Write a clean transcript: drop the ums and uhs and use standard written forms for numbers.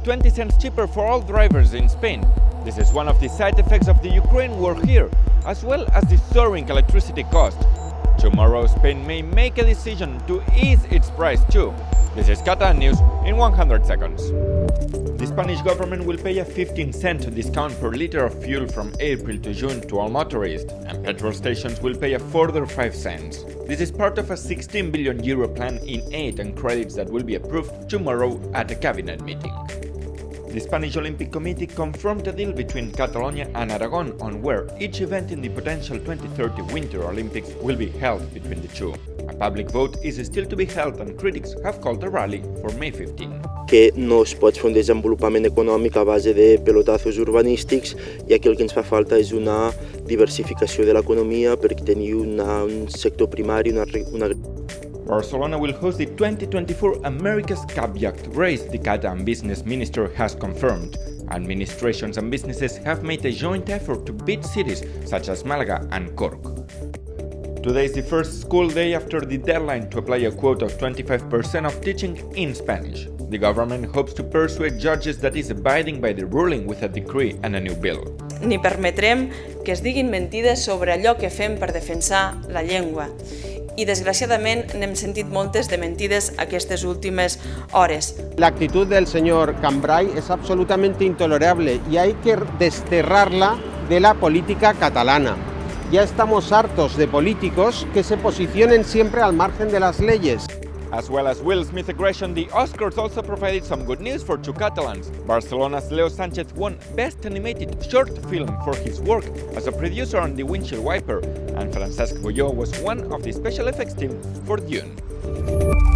20 cents cheaper for all drivers in Spain. This is one of the side effects of the Ukraine war here, as well as the soaring electricity cost. Tomorrow, Spain may make a decision to ease its price too. This is Catalan News in 100 seconds. The Spanish government will pay a 15-cent discount per liter of fuel from April to June to all motorists, and petrol stations will pay a further 5 cents. This is part of a 16 billion euro plan in aid and credits that will be approved tomorrow at a cabinet meeting. The Spanish Olympic Committee confirmed a deal between Catalonia and Aragon on where each event in the potential 2030 Winter Olympics will be held between the two. A public vote is still to be held and critics have called a rally for May 15. Que no es pot fer un desenvolupament econòmic a base de pelotazos urbanístics i aquí el que ens fa falta és una diversificació de l'economia per tenir un sector primari, una Barcelona will host the 2024 America's Cup Yacht Race, the Catalan business minister has confirmed. Administrations and businesses have made a joint effort to beat cities such as Malaga and Cork. Today is the first school day after the deadline to apply a quota of 25% of teaching in Spanish. The government hopes to persuade judges that is abiding by the ruling with a decree and a new bill. Ni permetrem que es diguin mentides sobre allò que fem per defensar la llengua. I desgraciadament n'hem sentit moltes de mentides aquestes últimes hores. La actitud del señor Cambray es absolutamente intolerable y hay que desterrarla de la política catalana. Ya estamos hartos de políticos que se posicionen siempre al margen de las leyes. As well as Will Smith aggression, the Oscars also provided some good news for two Catalans. Barcelona's Leo Sánchez won Best Animated Short Film for his work as a producer on The Windshield Wiper, and Francesc Bolló was one of the special effects team for Dune.